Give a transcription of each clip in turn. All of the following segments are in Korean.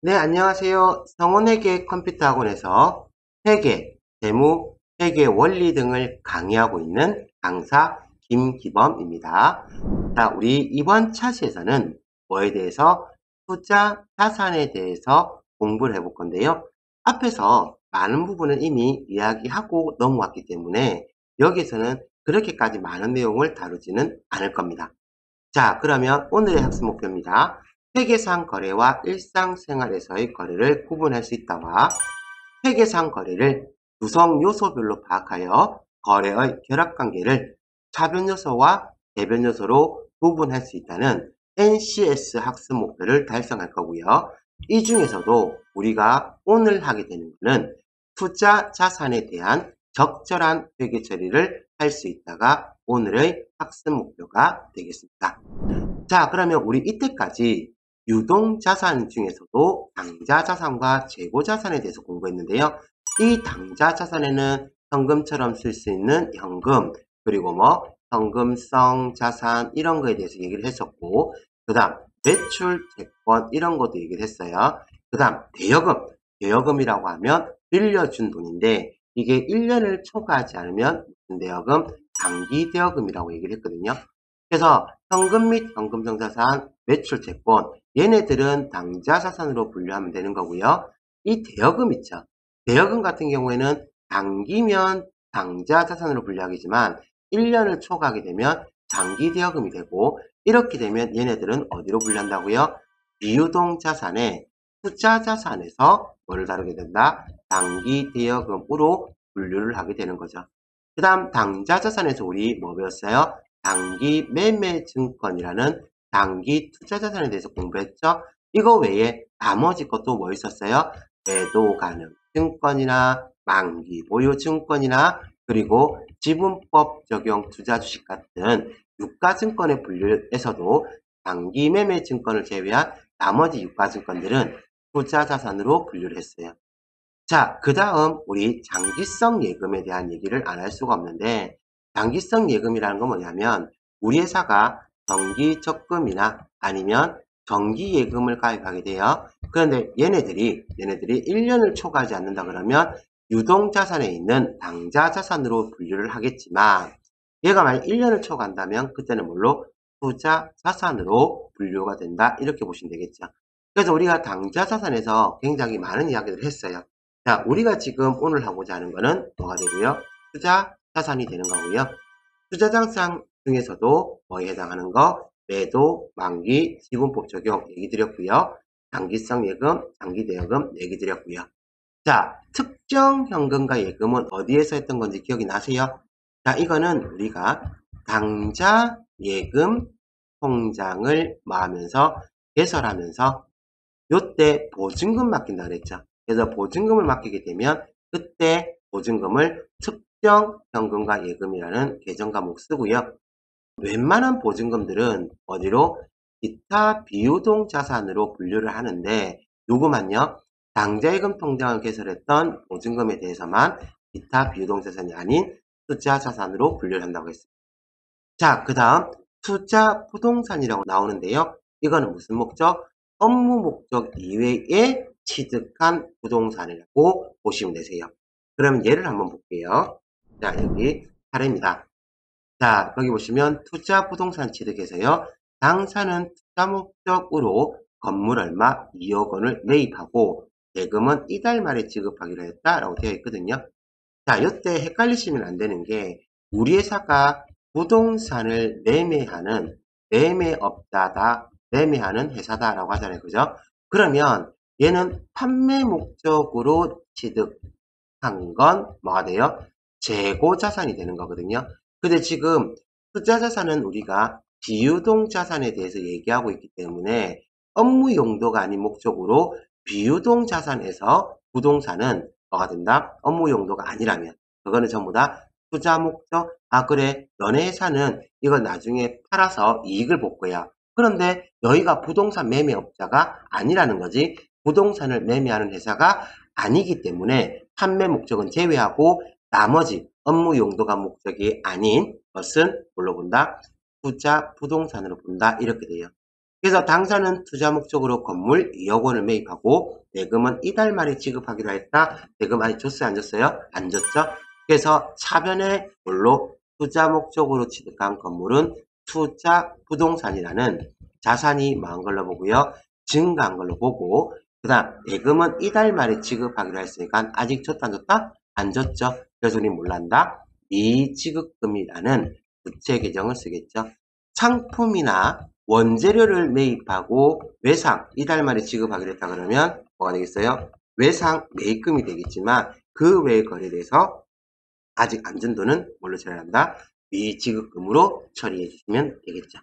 네, 안녕하세요. 성원회계 컴퓨터학원에서 회계, 재무, 회계 원리 등을 강의하고 있는 강사 김기범입니다. 자, 우리 이번 차시에서는 뭐에 대해서 투자 자산에 대해서 공부를 해볼 건데요. 앞에서 많은 부분을 이미 이야기하고 넘어왔기 때문에 여기서는 그렇게까지 많은 내용을 다루지는 않을 겁니다. 자, 그러면 오늘의 학습 목표입니다. 회계상 거래와 일상생활에서의 거래를 구분할 수 있다와 회계상 거래를 구성 요소별로 파악하여 거래의 결합관계를 차변 요소와 대변 요소로 구분할 수 있다는 NCS 학습 목표를 달성할 거고요. 이 중에서도 우리가 오늘 하게 되는 것은 투자 자산에 대한 적절한 회계 처리를 할 수 있다가 오늘의 학습 목표가 되겠습니다. 자, 그러면 우리 이때까지 유동자산 중에서도 당좌자산과 재고자산에 대해서 공부했는데요. 이 당좌자산에는 현금처럼 쓸 수 있는 현금, 그리고 뭐 현금성 자산 이런 거에 대해서 얘기를 했었고, 그 다음 매출, 채권 이런 것도 얘기를 했어요. 그 다음 대여금, 대여금이라고 하면 빌려준 돈인데 이게 1년을 초과하지 않으면 무슨 대여금? 단기 대여금이라고 얘기를 했거든요. 그래서 현금 및 현금성자산, 매출채권 얘네들은 당좌자산으로 분류하면 되는 거고요. 이 대여금 있죠. 대여금 같은 경우에는 단기면 당좌자산으로 분류하겠지만 1년을 초과하게 되면 장기대여금이 되고 이렇게 되면 얘네들은 어디로 분류한다고요? 비유동자산의 투자자산에서 뭐를 다루게 된다? 단기대여금으로 분류를 하게 되는 거죠. 그 다음 당좌자산에서 우리 뭐 배웠어요? 단기 매매 증권이라는 단기 투자 자산에 대해서 공부했죠. 이거 외에 나머지 것도 뭐 있었어요? 매도 가능 증권이나 만기 보유 증권이나 그리고 지분법 적용 투자 주식 같은 유가증권의 분류에서도 단기 매매 증권을 제외한 나머지 유가증권들은 투자 자산으로 분류를 했어요. 자, 그 다음 우리 장기성 예금에 대한 얘기를 안 할 수가 없는데 장기성 예금이라는 건 뭐냐면 우리 회사가 정기 적금이나 아니면 정기 예금을 가입하게 돼요. 그런데 얘네들이 1년을 초과하지 않는다 그러면 유동자산에 있는 당좌자산으로 분류를 하겠지만 얘가 만약 1년을 초과한다면 그때는 뭘로? 투자자산으로 분류가 된다. 이렇게 보시면 되겠죠. 그래서 우리가 당좌자산에서 굉장히 많은 이야기를 했어요. 자, 우리가 지금 오늘 하고자 하는 거는 뭐가 되고요? 투자 자산이 되는 거고요. 투자 자산 중에서도 뭐에 해당하는 거? 매도, 만기, 지분법 적용 얘기 드렸고요. 단기성 예금, 장기 대여금 얘기 드렸고요. 자, 특정 현금과 예금은 어디에서 했던 건지 기억이 나세요? 자, 이거는 우리가 당좌 예금 통장을 뭐 하면서 개설하면서 요때 보증금 맡긴다 그랬죠. 그래서 보증금을 맡기게 되면 그때 보증금을 특정 현금과 예금이라는 계정 과목 쓰고요. 웬만한 보증금들은 어디로? 기타 비유동 자산으로 분류를 하는데 요거만요. 당좌예금 통장을 개설했던 보증금에 대해서만 기타 비유동 자산이 아닌 투자 자산으로 분류를 한다고 했습니다. 자, 그 다음 투자 부동산이라고 나오는데요. 이거는 무슨 목적? 업무 목적 이외에 취득한 부동산이라고 보시면 되세요. 그럼 예를 한번 볼게요. 자, 여기 사례입니다. 자, 여기 보시면 투자 부동산 취득해서요. 당사는 투자 목적으로 건물 얼마 2억 원을 매입하고 대금은 이달 말에 지급하기로 했다라고 되어 있거든요. 자, 이때 헷갈리시면 안 되는 게 우리 회사가 부동산을 매매하는 매매업자다, 매매하는 회사다라고 하잖아요. 그죠? 그러면 얘는 판매 목적으로 취득한 건 뭐가 돼요? 재고 자산이 되는 거거든요. 근데 지금 투자 자산은 우리가 비유동 자산에 대해서 얘기하고 있기 때문에 업무 용도가 아닌 목적으로 비유동 자산에서 부동산은 뭐가 된다? 업무 용도가 아니라면 그거는 전부 다 투자 목적. 아 그래 너네 회사는 이걸 나중에 팔아서 이익을 볼 거야. 그런데 너희가 부동산 매매업자가 아니라는 거지. 부동산을 매매하는 회사가 아니기 때문에 판매 목적은 제외하고 나머지 업무 용도가 목적이 아닌 것은 뭘로 본다? 투자 부동산으로 본다. 이렇게 돼요. 그래서 당사는 투자 목적으로 건물 2억 원을 매입하고 대금은 이달 말에 지급하기로 했다. 대금 아직 줬어요? 안 줬어요? 안 줬죠? 그래서 차변에 뭘로 투자 목적으로 취득한 건물은 투자 부동산이라는 자산이 뭐한 걸로 보고요. 증가한 걸로 보고 그 다음 대금은 이달 말에 지급하기로 했으니까 아직 줬다 안 줬다? 안 줬죠. 그래서 우리 몰란다. 미지급금이라는 부채 계정을 쓰겠죠. 상품이나 원재료를 매입하고 외상 이달 말에 지급하기로 했다 그러면 뭐가 되겠어요? 외상 매입금이 되겠지만 그 외의 거래에서 아직 안 준 돈은 뭘로 처리한다? 미지급금으로 처리해 주시면 되겠죠.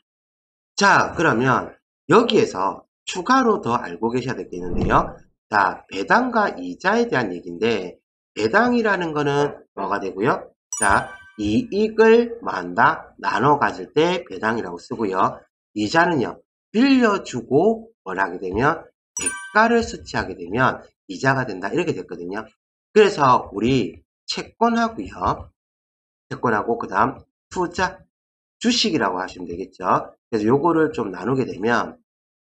자, 그러면 여기에서 추가로 더 알고 계셔야 될 게 있는데요. 자, 배당과 이자에 대한 얘기인데 배당이라는 거는 뭐가 되고요? 자, 이익을 뭐 한다? 나눠 가질 때 배당이라고 쓰고요. 이자는요. 빌려주고 뭘 하게 되면 대가를 수취하게 되면 이자가 된다. 이렇게 됐거든요. 그래서 우리 채권하고요. 채권하고 그 다음 투자, 주식이라고 하시면 되겠죠. 그래서 요거를 좀 나누게 되면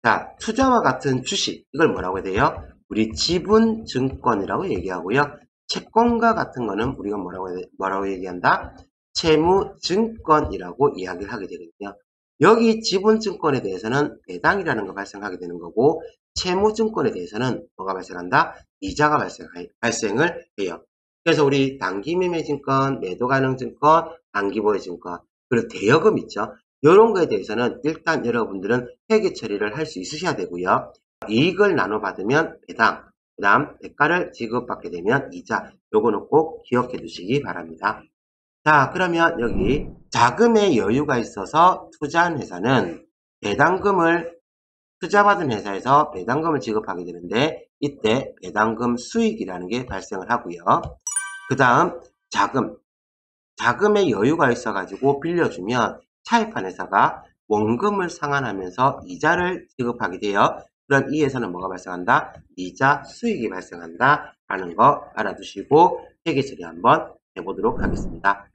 자, 투자와 같은 주식 이걸 뭐라고 해야 돼요? 우리 지분증권이라고 얘기하고요. 채권과 같은 거는 우리가 뭐라고 얘기한다? 채무증권이라고 이야기를 하게 되거든요. 여기 지분증권에 대해서는 배당이라는 거 발생하게 되는 거고 채무증권에 대해서는 뭐가 발생한다? 이자가 발생을 해요. 그래서 우리 단기매매증권, 매도가능증권, 단기보유증권 그리고 대여금 있죠. 이런 거에 대해서는 일단 여러분들은 회계 처리를 할 수 있으셔야 되고요. 이익을 나눠 받으면 배당, 그 다음 대가를 지급받게 되면 이자, 요거는 꼭 기억해 두시기 바랍니다. 자, 그러면 여기 자금의 여유가 있어서 투자한 회사는 배당금을 투자받은 회사에서 배당금을 지급하게 되는데 이때 배당금 수익이라는 게 발생을 하고요. 그 다음 자금의 여유가 있어가지고 빌려주면 차입한 회사가 원금을 상환하면서 이자를 지급하게 돼요. 그럼 이 회사는 뭐가 발생한다? 이자 수익이 발생한다 라는 거 알아두시고 회계 처리 한번 해보도록 하겠습니다.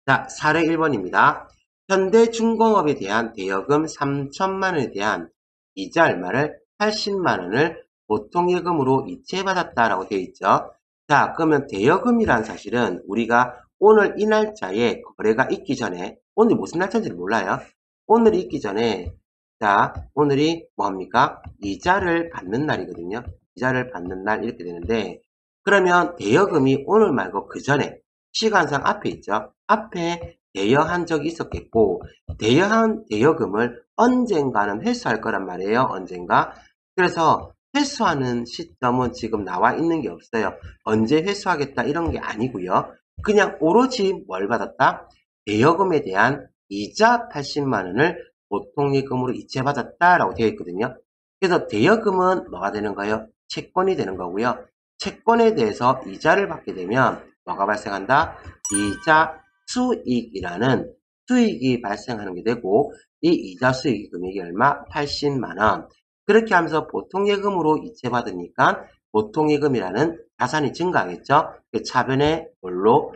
자, 사례 1번입니다. 현대중공업에 대한 대여금 3천만 원에 대한 이자 얼마를 80만 원을 보통예금으로 이체받았다라고 되어 있죠. 자, 그러면 대여금이란 사실은 우리가 오늘 이 날짜에 거래가 있기 전에 오늘 무슨 날짜인지를 몰라요. 오늘이 있기 전에 자, 오늘이 뭐합니까? 이자를 받는 날이거든요. 이자를 받는 날 이렇게 되는데 그러면 대여금이 오늘 말고 그 전에 시간상 앞에 있죠. 앞에 대여한 적이 있었겠고 대여한 대여금을 언젠가는 회수할 거란 말이에요. 언젠가. 그래서 회수하는 시점은 지금 나와 있는 게 없어요. 언제 회수하겠다 이런 게 아니고요. 그냥 오로지 뭘 받았다? 대여금에 대한 이자 80만 원을 보통예금으로 이체받았다라고 되어 있거든요. 그래서 대여금은 뭐가 되는 거예요? 채권이 되는 거고요. 채권에 대해서 이자를 받게 되면 뭐가 발생한다? 이자 수익이라는 수익이 발생하는 게 되고 이 이자 수익 금액이 얼마? 80만 원. 그렇게 하면서 보통예금으로 이체받으니까 보통예금이라는 자산이 증가하겠죠. 그 차변에 뭘로?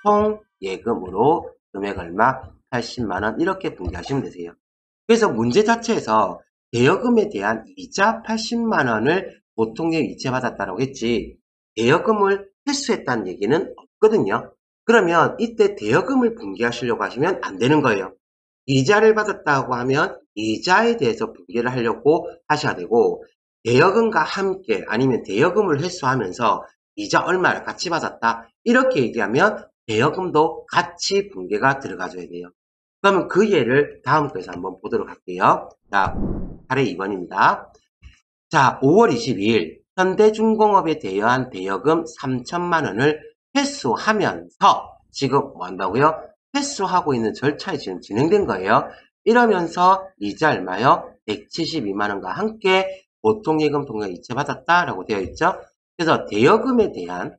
보통예금으로 금액 얼마? 80만 원 이렇게 분기하시면 되세요. 그래서 문제 자체에서 대여금에 대한 이자 80만 원을 보통예금 이체받았다고 했지 대여금을 회수했다는 얘기는 없거든요. 그러면 이때 대여금을 분기하시려고 하시면 안 되는 거예요. 이자를 받았다고 하면 이자에 대해서 분기를 하려고 하셔야 되고 대여금과 함께 아니면 대여금을 회수하면서 이자 얼마를 같이 받았다 이렇게 얘기하면 대여금도 같이 분기가 들어가줘야 돼요. 그러면 그 예를 다음 거에서 한번 보도록 할게요. 자, 사례 2번입니다. 자, 5월 22일 현대중공업에 대여한 대여금 3천만 원을 회수하면서 지금 뭐 한다고요? 회수하고 있는 절차에 지금 진행된 거예요. 이러면서 이자 얼마요? 172만 원과 함께 보통예금 통장 이체받았다라고 되어 있죠. 그래서 대여금에 대한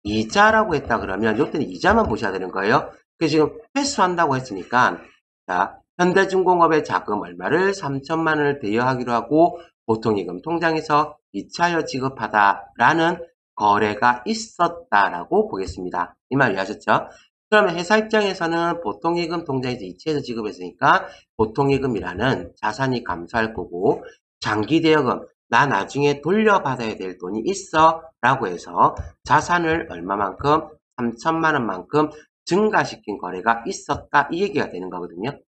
이자라고 했다 그러면 이때는 이자만 보셔야 되는 거예요. 그래서 지금 회수한다고 했으니까 자, 현대중공업의 자금 얼마를 3천만 원을 대여하기로 하고 보통예금 통장에서 이차하여 지급하다라는 거래가 있었다라고 보겠습니다. 이 말 이해하셨죠? 그러면 회사 입장에서는 보통예금 통장에서 이체해서 지급했으니까 보통예금이라는 자산이 감소할 거고, 장기대여금, 나 나중에 돌려받아야 될 돈이 있어 라고 해서 자산을 얼마만큼 3천만 원만큼 증가시킨 거래가 있었다, 이 얘기가 되는 거거든요.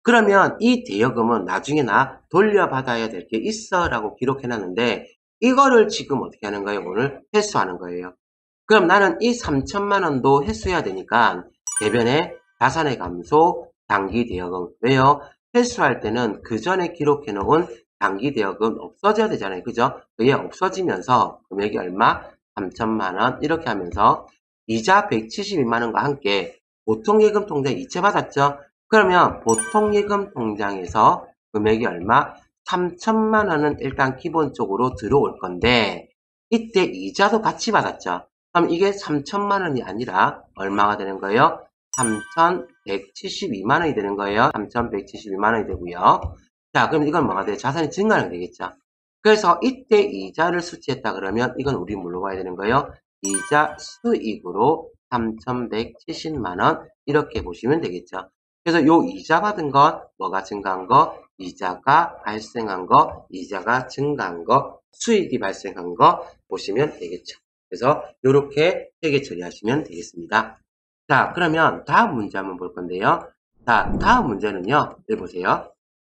그러면 이 대여금은 나중에 나 돌려받아야 될 게 있어 라고 기록해놨는데, 이거를 지금 어떻게 하는 거예요? 오늘 회수하는 거예요. 그럼 나는 이 3천만 원도 회수해야 되니까 대변에 자산의 감소, 단기 대여금. 왜요? 회수할 때는 그 전에 기록해 놓은 단기 대여금 없어져야 되잖아요. 그죠? 얘 없어지면서 금액이 얼마? 3천만 원 이렇게 하면서 이자 172만 원과 함께 보통예금 통장에 이체받았죠? 그러면 보통예금 통장에서 금액이 얼마? 3천만 원은 일단 기본적으로 들어올 건데, 이때 이자도 같이 받았죠. 그럼 이게 3천만 원이 아니라 얼마가 되는 거예요? 3,172만 원이 되는 거예요. 3,172만 원이 되고요. 자, 그럼 이건 뭐가 돼요? 자산이 증가하는 되겠죠. 그래서 이때 이자를 수치했다 그러면 이건 우리 뭘로 봐야 되는 거예요? 이자 수익으로 3,170만 원 이렇게 보시면 되겠죠. 그래서 요 이자 받은 건 뭐가 증가한 거? 이자가 발생한 거, 이자가 증가한 거, 수익이 발생한 거 보시면 되겠죠. 그래서 이렇게 회계 처리하시면 되겠습니다. 자, 그러면 다음 문제 한번 볼 건데요. 자, 다음 문제는요. 여기 보세요.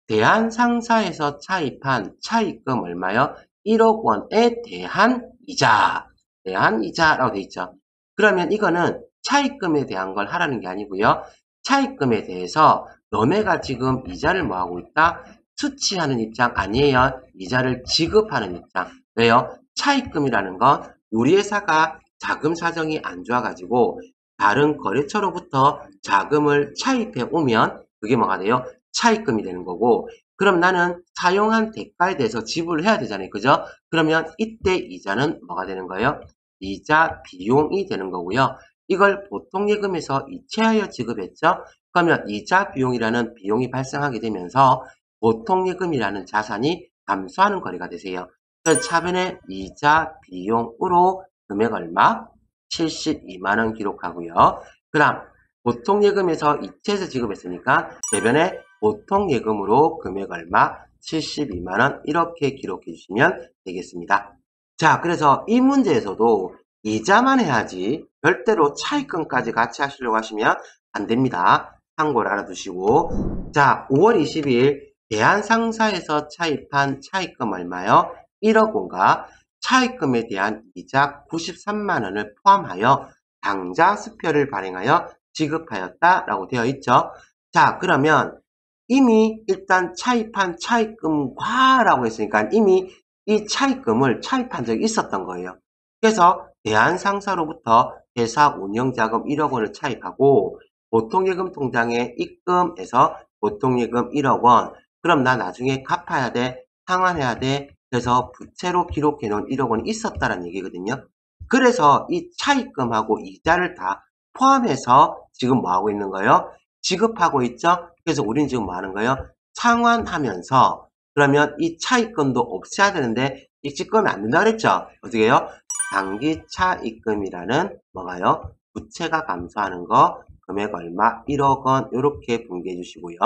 대한상사에서 차입한 차입금 얼마요? 1억 원에 대한 이자. 대한 이자라고 되어 있죠. 그러면 이거는 차입금에 대한 걸 하라는 게 아니고요. 차입금에 대해서 너네가 지금 이자를 뭐하고 있다? 수취하는 입장 아니에요. 이자를 지급하는 입장. 왜요? 차입금이라는 건 우리 회사가 자금 사정이 안 좋아가지고 다른 거래처로부터 자금을 차입해 오면 그게 뭐가 돼요? 차입금이 되는 거고, 그럼 나는 사용한 대가에 대해서 지불을 해야 되잖아요. 그죠? 그러면 이때 이자는 뭐가 되는 거예요? 이자 비용이 되는 거고요. 이걸 보통예금에서 이체하여 지급했죠? 그러면 이자 비용이라는 비용이 발생하게 되면서 보통예금이라는 자산이 감소하는 거래가 되세요. 그래서 차변에 이자 비용으로 금액 얼마? 72만 원 기록하고요. 그 다음 보통예금에서 이체해서 지급했으니까 대변에 보통예금으로 금액 얼마? 72만 원 이렇게 기록해 주시면 되겠습니다. 자, 그래서 이 문제에서도 이자만 해야지 별대로 차입금까지 같이 하시려고 하시면 안 됩니다. 참고를 알아두시고, 자, 5월 22일 대한상사에서 차입한 차입금 얼마요? 1억 원과 차입금에 대한 이자 93만 원을 포함하여 당좌 수표를 발행하여 지급하였다라고 되어 있죠. 자, 그러면 이미 일단 차입한 차입금과라고 했으니까 이미 이 차입금을 차입한 적이 있었던 거예요. 그래서 대한상사로부터 회사 운영자금 1억 원을 차입하고 보통예금 통장에 입금해서 보통예금 1억 원. 그럼 나 나중에 갚아야 돼, 상환해야 돼. 그래서 부채로 기록해 놓은 1억 원이 있었다는 얘기거든요. 그래서 이 차입금하고 이자를 다 포함해서 지금 뭐 하고 있는 거예요? 지급하고 있죠? 그래서 우리는 지금 뭐 하는 거예요? 상환하면서, 그러면 이 차입금도 없애야 되는데 입직금이 안 된다 그랬죠? 어떻게 해요? 단기 차입금이라는 뭐가요? 부채가 감소하는 거, 금액 얼마? 1억 원 이렇게 분개해 주시고요.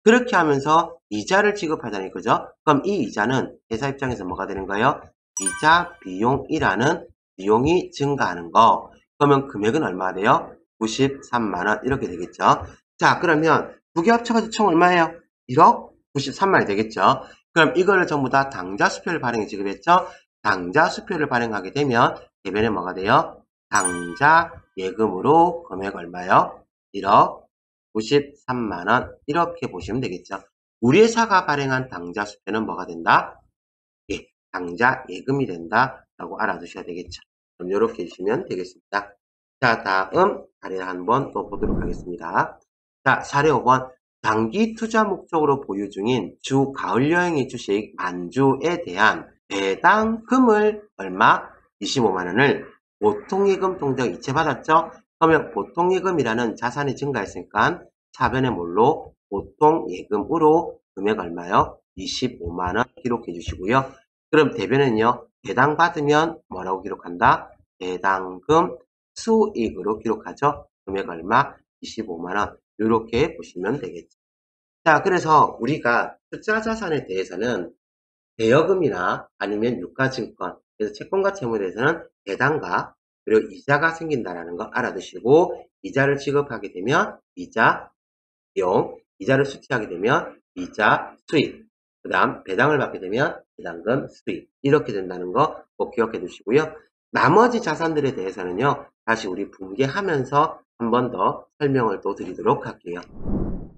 그렇게 하면서 이자를 지급하잖아요. 그죠? 그럼 이 이자는 회사 입장에서 뭐가 되는 거예요? 이자 비용이라는 비용이 증가하는 거. 그러면 금액은 얼마 돼요? 93만 원 이렇게 되겠죠. 자, 그러면 두 개 합쳐가지고 총 얼마예요? 1억 93만 원이 되겠죠. 그럼 이거를 전부 다 당좌 수표를 발행해 지급했죠. 당좌 수표를 발행하게 되면 대변에 뭐가 돼요? 당좌 예금으로 금액 얼마요? 1억 93만 원 이렇게 보시면 되겠죠. 우리 회사가 발행한 당좌 수표는 뭐가 된다? 예, 당좌 예금이 된다라고 알아두셔야 되겠죠. 그럼 이렇게 해주시면 되겠습니다. 자, 다음 사례 한번 또 보도록 하겠습니다. 자, 사례 5번. 단기 투자 목적으로 보유 중인 주 가을 여행의 주식 만주에 대한 배당금을 얼마? 25만 원을 보통예금 통장에 이체받았죠? 그러면 보통예금이라는 자산이 증가했으니까 차변에 뭘로? 보통예금으로 금액 얼마요? 25만 원 기록해 주시고요. 그럼 대변은요. 배당 받으면 뭐라고 기록한다? 배당금 수익으로 기록하죠. 금액 얼마? 25만원. 이렇게 보시면 되겠죠. 자, 그래서 우리가 투자 자산에 대해서는 대여금이나 아니면 유가증권, 그래서 채권과 채무에 대해서는 배당과 그리고 이자가 생긴다는 거 알아두시고, 이자를 지급하게 되면 이자 비용, 이자를 수취하게 되면 이자 수입, 그 다음 배당을 받게 되면 배당금 수입, 이렇게 된다는 거 꼭 기억해 두시고요. 나머지 자산들에 대해서는요, 다시 우리 분개하면서 한 번 더 설명을 또 드리도록 할게요.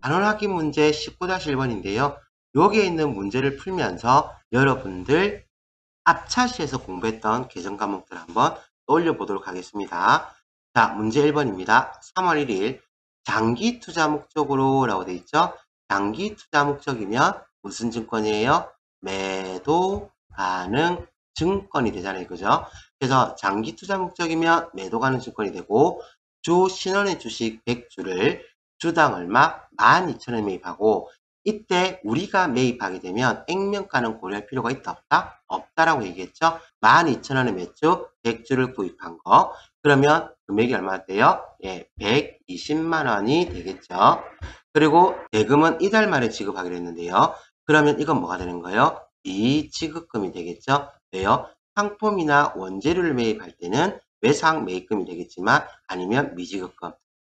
단원학기 문제 19-1번인데요. 여기에 있는 문제를 풀면서 여러분들 앞차시에서 공부했던 개정 과목들 한번 떠올려 보도록 하겠습니다. 자, 문제 1번입니다. 3월 1일 장기 투자 목적으로 라고 되어 있죠. 장기 투자 목적이면 무슨 증권이에요? 매도 가능 증권이 되잖아요. 그죠? 그래서 장기 투자 목적이면 매도 가능 증권이 되고, 주 신원의 주식 100주를 주당 얼마? 12,000원 매입하고, 이때 우리가 매입하게 되면 액면가는 고려할 필요가 있다 없다? 없다라고 얘기했죠. 12,000원에 몇 주? 100주를 구입한 거. 그러면 금액이 얼마 돼요? 예, 120만 원이 되겠죠. 그리고 대금은 이달 말에 지급하기로 했는데요. 그러면 이건 뭐가 되는 거예요? 미지급금이 되겠죠. 왜요? 상품이나 원재료를 매입할 때는 외상 매입금이 되겠지만, 아니면 미지급금.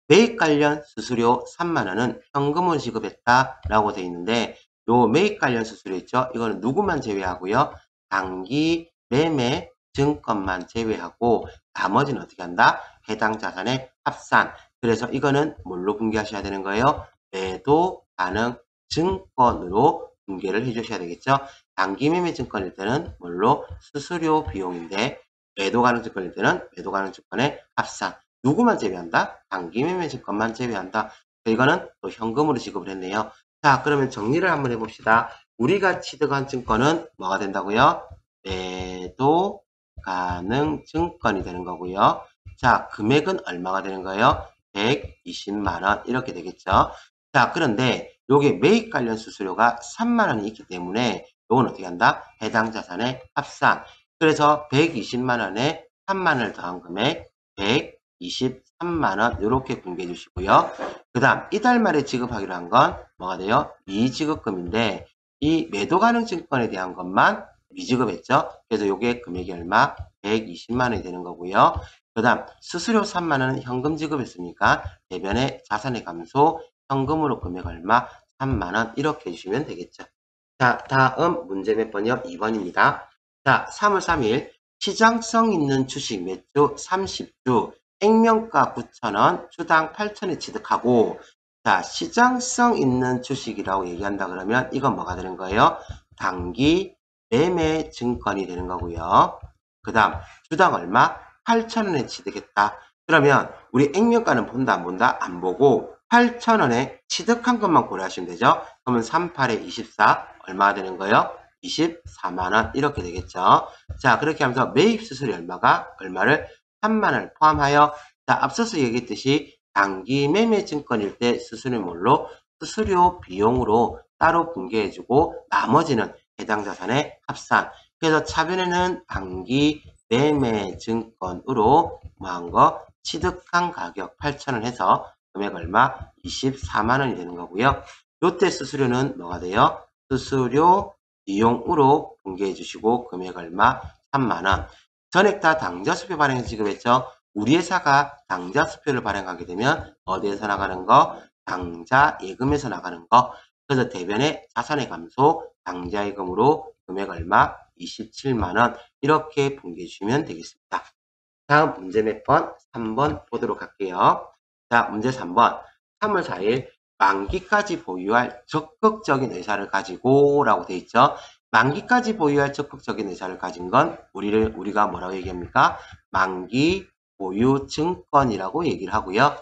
매입 관련 수수료 3만 원은 현금으로 지급했다라고 되어 있는데, 요 매입 관련 수수료 있죠? 이거는 누구만 제외하고요. 단기 매매 증권만 제외하고, 나머지는 어떻게 한다? 해당 자산의 합산. 그래서 이거는 뭘로 분개하셔야 되는 거예요? 매도 가능 증권으로 분개를 해주셔야 되겠죠. 단기 매매 증권일 때는 뭘로? 수수료 비용인데, 매도 가능 증권일 때는 매도 가능 증권의 합산. 누구만 제외한다? 단기 매매 증권만 제외한다. 이거는 또 현금으로 지급을 했네요. 자, 그러면 정리를 한번 해봅시다. 우리가 취득한 증권은 뭐가 된다고요? 매도 가능 증권이 되는 거고요. 자, 금액은 얼마가 되는 거예요? 120만 원 이렇게 되겠죠. 자, 그런데 요게 매입 관련 수수료가 3만 원이 있기 때문에 요건 어떻게 한다? 해당 자산의 합산. 그래서 120만 원에 3만 원을 더한 금액 123만 원 이렇게 분개해 주시고요. 그 다음 이달 말에 지급하기로 한 건 뭐가 돼요? 미지급금인데, 이 매도 가능 증권에 대한 것만 미지급했죠. 그래서 요게 금액이 얼마? 120만 원이 되는 거고요. 그 다음 수수료 3만 원은 현금 지급했으니까 대변의 자산의 감소, 현금으로 금액 얼마? 3만 원 이렇게 해주시면 되겠죠. 자, 다음 문제 몇 번이요? 2번입니다. 자, 3월 3일 시장성 있는 주식 매주 30주 액면가 9,000원, 주당 8,000에 취득하고, 자, 시장성 있는 주식이라고 얘기한다 그러면 이건 뭐가 되는 거예요? 단기 매매 증권이 되는 거고요. 그 다음 주당 얼마? 8,000원에 취득했다. 그러면 우리 액면가는 본다 안 본다? 안 보고 8,000원에 취득한 것만 고려하시면 되죠. 그러면 38에 24 얼마가 되는 거예요? 24만원 이렇게 되겠죠. 자, 그렇게 하면서 매입 수수료 얼마를 3만원을 포함하여, 자, 앞서서 얘기했듯이 단기 매매 증권일 때 수수료는 뭘로? 수수료 비용으로 따로 분개해주고, 나머지는 해당 자산의 합산. 그래서 차변에는 단기 매매 증권으로 뭐한 거? 취득한 가격 8,000원 해서 금액 얼마? 24만원이 되는 거고요. 요때 수수료는 뭐가 돼요? 수수료 비용으로 분개해 주시고 금액 얼마? 3만원. 전액 다 당좌수표 발행해서 지급했죠. 우리 회사가 당좌수표를 발행하게 되면 어디에서 나가는 거? 당좌예금에서 나가는 거. 그래서 대변의 자산의 감소, 당좌예금으로 금액 얼마? 27만원. 이렇게 분개해 주시면 되겠습니다. 다음 문제 몇 번? 3번 보도록 할게요. 자, 문제 3번. 3월 4일 만기까지 보유할 적극적인 의사를 가지고 라고 되어 있죠. 만기까지 보유할 적극적인 의사를 가진 건 우리가 뭐라고 얘기합니까? 만기 보유 증권이라고 얘기를 하고요.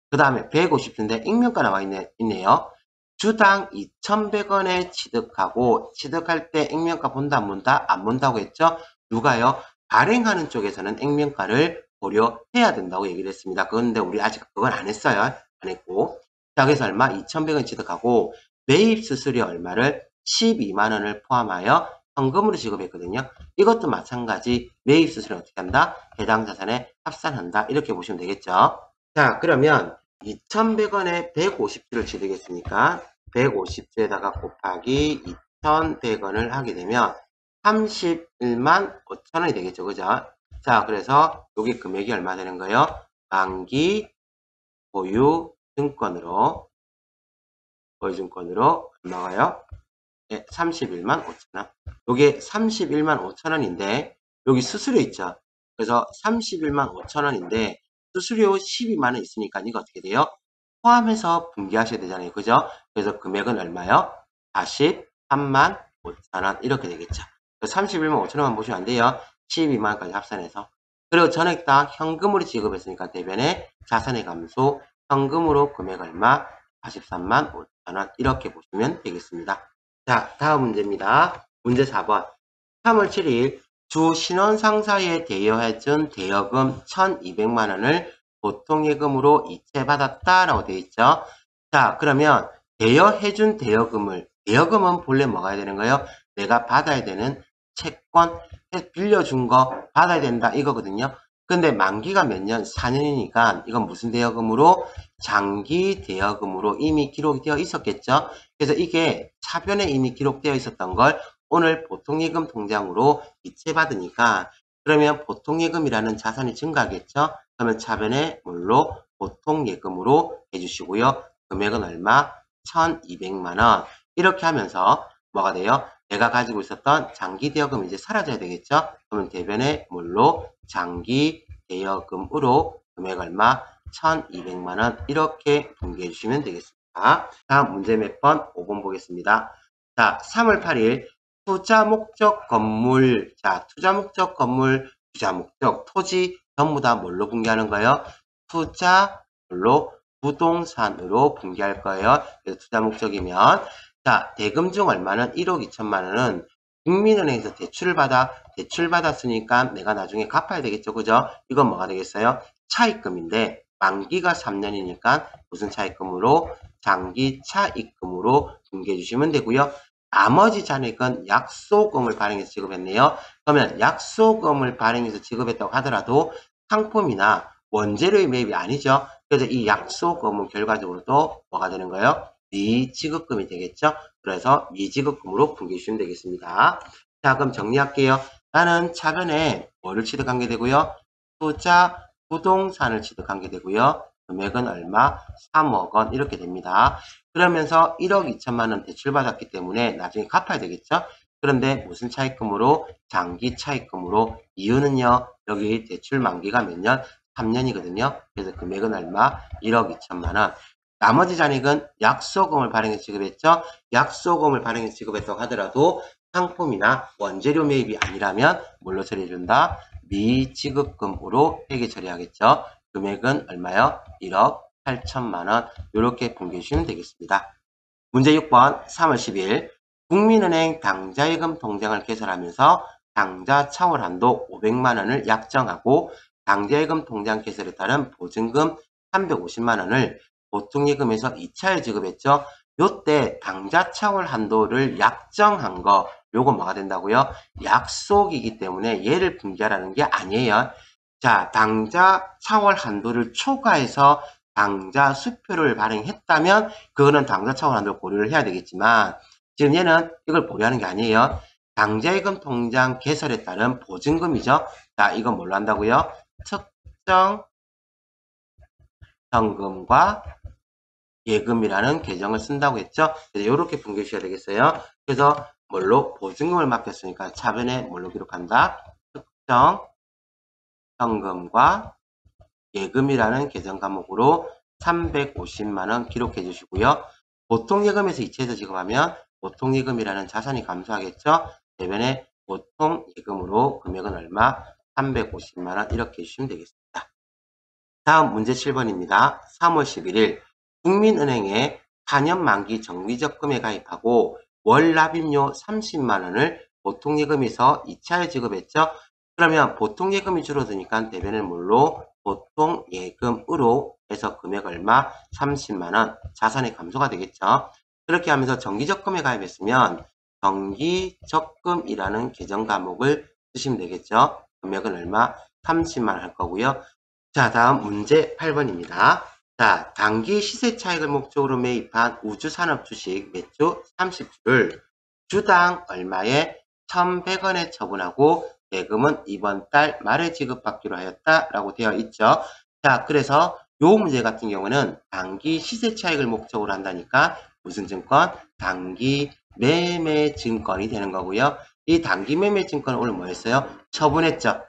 그 다음에 150주인데 액면가 나와 있네요. 주당 2,100원에 취득하고, 취득할 때 액면가 본다 안 본다? 안 본다고 했죠? 누가요? 발행하는 쪽에서는 액면가를 고려해야 된다고 얘기를 했습니다. 그런데 우리 아직 그건 안 했어요. 안 했고. 자, 그래서 얼마? 2,100원 취득하고 매입 수수료 얼마를? 12만 원을 포함하여 현금으로 지급했거든요. 이것도 마찬가지 매입 수수료 어떻게 한다? 해당 자산에 합산한다. 이렇게 보시면 되겠죠. 자, 그러면 2,100원에 150주를 취득했으니까 150주에다가 곱하기 2,100원을 하게 되면 31만 5천원이 되겠죠. 그죠? 자, 그래서 여기 금액이 얼마 되는 거예요? 만기 보유 증권으로 얼마가요? 네, 31만 5천원. 요게 31만 5천원인데 여기 수수료 있죠. 그래서 31만 5천원인데 수수료 12만원 있으니까 이거 어떻게 돼요? 포함해서 분기하셔야 되잖아요. 그죠? 그래서 금액은 얼마요? 43만 5천원 이렇게 되겠죠. 31만 5천원만 보시면 안 돼요. 12만원까지 합산해서. 그리고 전액 다 현금으로 지급했으니까 대변에 자산의 감소, 현금으로 금액 얼마? 43만 5천원 이렇게 보시면 되겠습니다. 자, 다음 문제입니다. 문제 4번. 3월 7일 주 신원상사에 대여해준 대여금 1,200만원을 보통예금으로 이체받았다라고 되어 있죠. 자, 그러면 대여해준 대여금은 본래 뭐가 해야 되는 거예요? 내가 받아야 되는 채권, 빌려준 거 받아야 된다 이거거든요. 근데 만기가 몇 년? 4년이니까 이건 무슨 대여금으로? 장기 대여금으로 이미 기록이 되어 있었겠죠. 그래서 이게 차변에 이미 기록되어 있었던 걸 오늘 보통예금 통장으로 이체받으니까 그러면 보통예금이라는 자산이 증가하겠죠. 그러면 차변에 뭘로? 보통예금으로 해주시고요. 금액은 얼마? 1,200만원. 이렇게 하면서 뭐가 돼요? 내가 가지고 있었던 장기 대여금이 이제 사라져야 되겠죠. 그러면 대변에 뭘로? 장기 대여금으로 금액 얼마? 1,200만원 이렇게 분기해 주시면 되겠습니다. 다음 문제 몇 번? 5번 보겠습니다. 자, 3월 8일 투자 목적 건물, 자, 투자 목적 건물, 투자 목적 토지 전부 다 뭘로 분기하는 거예요? 투자 뭘로? 부동산으로 분기할 거예요. 그래서 투자 목적이면 자, 대금 중 얼마는 1억 2천만 원은 국민은행에서 대출을 받았으니까 내가 나중에 갚아야 되겠죠. 그죠? 이건 뭐가 되겠어요? 차입금인데 만기가 3년이니까 무슨 차입금으로? 장기 차입금으로 분기해 주시면 되고요. 나머지 잔액은 약소금을 발행해서 지급했네요. 그러면 약소금을 발행해서 지급했다고 하더라도 상품이나 원재료의 매입이 아니죠. 그래서 이 약소금은 결과적으로 또 뭐가 되는 거예요? 미지급금이 되겠죠. 그래서 미지급금으로 분기해 주시면 되겠습니다. 자, 그럼 정리할게요. 나는 차변에 뭐를 취득한 게 되고요? 투자 부동산을 취득한 게 되고요. 금액은 얼마? 3억 원 이렇게 됩니다. 그러면서 1억 2천만 원 대출받았기 때문에 나중에 갚아야 되겠죠? 그런데 무슨 차입금으로? 장기 차입금으로. 이유는요. 여기 대출 만기가 몇 년? 3년이거든요. 그래서 금액은 얼마? 1억 2천만 원. 나머지 잔액은 약소금을 발행해 지급했죠. 약소금을 발행해 지급했다고 하더라도 상품이나 원재료 매입이 아니라면 뭘로 처리해준다? 미지급금으로 회계 처리하겠죠. 금액은 얼마요? 1억 8천만 원. 이렇게 분기해 주시면 되겠습니다. 문제 6번 3월 10일 국민은행 당좌예금 통장을 개설하면서 당좌 차월 한도 500만 원을 약정하고 당좌예금 통장 개설에 따른 보증금 350만 원을 보통예금에서 2차에 지급했죠. 요때 당좌 차월 한도를 약정한 거 요거 뭐가 된다고요? 약속이기 때문에 얘를 분기하라는 게 아니에요. 자, 당좌 차월 한도를 초과해서 당좌 수표를 발행했다면 그거는 당좌 차월 한도를 고려를 해야 되겠지만 지금 얘는 이걸 고려하는 게 아니에요. 당좌예금 통장 개설에 따른 보증금이죠. 자, 이건 뭘로 한다고요? 특정 현금과 예금이라는 계정을 쓴다고 했죠. 그래서 이렇게 분기해 주셔야 되겠어요. 그래서 뭘로? 보증금을 맡겼으니까 차변에 뭘로 기록한다? 특정 현금과 예금이라는 계정 과목으로 350만원 기록해 주시고요. 보통예금에서 이체해서 지급하면 보통예금이라는 자산이 감소하겠죠. 대변에 보통예금으로 금액은 얼마? 350만원 이렇게 해주시면 되겠습니다. 다음 문제 7번입니다. 3월 11일 국민은행에 4년 만기 정기적금에 가입하고 월 납입료 30만원을 보통예금에서 2차에 지급했죠. 그러면 보통예금이 줄어드니까 대변을 뭘로? 보통예금으로 해서 금액 얼마? 30만원 자산의 감소가 되겠죠. 그렇게 하면서 정기적금에 가입했으면 정기적금이라는 계정 과목을 쓰시면 되겠죠. 금액은 얼마? 30만원 할 거고요. 자, 다음 문제 8번입니다. 자, 단기 시세 차익을 목적으로 매입한 우주산업 주식 매주 30주를 주당 얼마에 1,100원에 처분하고 대금은 이번 달 말에 지급받기로 하였다라고 되어 있죠. 자, 그래서 요 문제 같은 경우는 단기 시세 차익을 목적으로 한다니까 무슨 증권? 단기 매매 증권이 되는 거고요. 이 단기 매매 증권은 오늘 뭐 했어요? 처분했죠.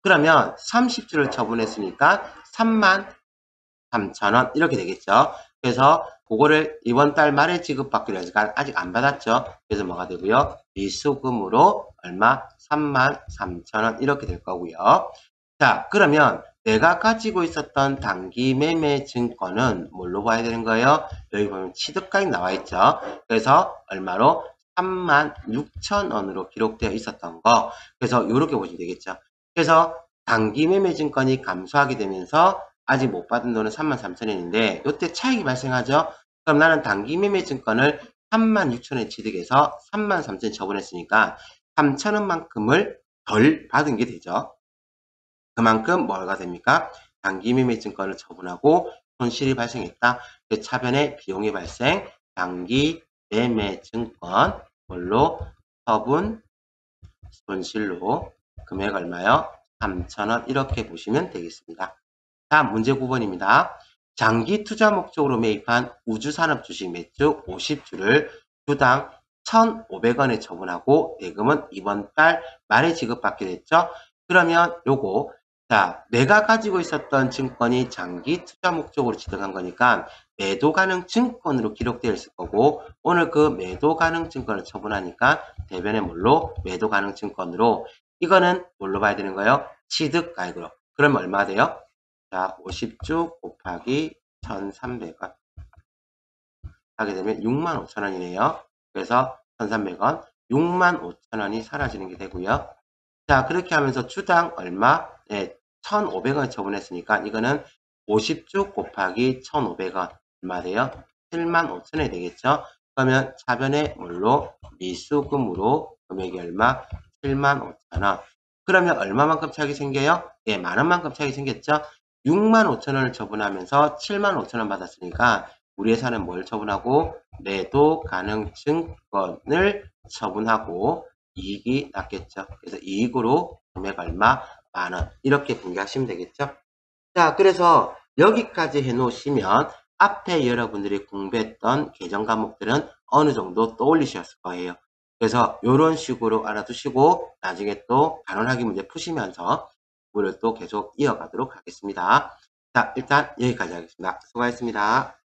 그러면 30주를 처분했으니까 33,000원 이렇게 되겠죠. 그래서 그거를 이번 달 말에 지급받기로 해서 아직 안 받았죠. 그래서 뭐가 되고요. 미수금으로 얼마? 33,000원 이렇게 될 거고요. 자, 그러면 내가 가지고 있었던 단기 매매 증권은 뭘로 봐야 되는 거예요? 여기 보면 취득가액 나와 있죠. 그래서 얼마로? 36,000원으로 기록되어 있었던 거. 그래서 이렇게 보시면 되겠죠. 그래서 단기 매매 증권이 감소하게 되면서 아직 못 받은 돈은 33,000원인데 이때 차익이 발생하죠. 그럼 나는 단기 매매 증권을 36,000원 취득해서 33,000원 처분했으니까 3,000원만큼을 덜 받은 게 되죠. 그만큼 뭐가 됩니까? 단기 매매 증권을 처분하고 손실이 발생했다. 그 차변의 비용이 발생, 단기 매매 증권 뭘로 처분 손실로 금액 얼마요? 3,000원 이렇게 보시면 되겠습니다. 다음 문제 9번입니다. 장기 투자 목적으로 매입한 우주산업 주식 매주 50주를 주당 1,500원에 처분하고 대금은 이번 달 말에 지급받게 됐죠. 그러면 요거 자, 내가 가지고 있었던 증권이 장기 투자 목적으로 취득한 거니까 매도 가능 증권으로 기록되어 있을 거고 오늘 그 매도 가능 증권을 처분하니까 대변에 뭘로? 매도 가능 증권으로 이거는 뭘로 봐야 되는 거예요? 취득가액으로. 그러면 얼마 돼요? 자, 50주 곱하기 1,300원 하게 되면 65,000원이네요. 그래서 1,300원, 65,000원이 사라지는 게 되고요. 자, 그렇게 하면서 주당 얼마? 네, 1,500원 처분했으니까 이거는 50주 곱하기 1,500원 얼마 돼요? 75,000원이 되겠죠? 그러면 차변에 뭘로? 미수금으로 금액이 얼마? 75,000원. 그러면 얼마만큼 차익이 생겨요? 예, 만원만큼 차익이 생겼죠? 65,000원을 처분하면서 75,000원 받았으니까 우리 회사는 뭘 처분하고? 매도 가능 증권을 처분하고 이익이 났겠죠. 그래서 이익으로 금액 얼마? 만원. 이렇게 분개하시면 되겠죠. 자, 그래서 여기까지 해놓으시면 앞에 여러분들이 공부했던 계정 과목들은 어느 정도 떠올리셨을 거예요. 그래서 이런 식으로 알아두시고 나중에 또 단원하기 문제 푸시면서 공부를 또 계속 이어가도록 하겠습니다. 자, 일단 여기까지 하겠습니다. 수고하셨습니다.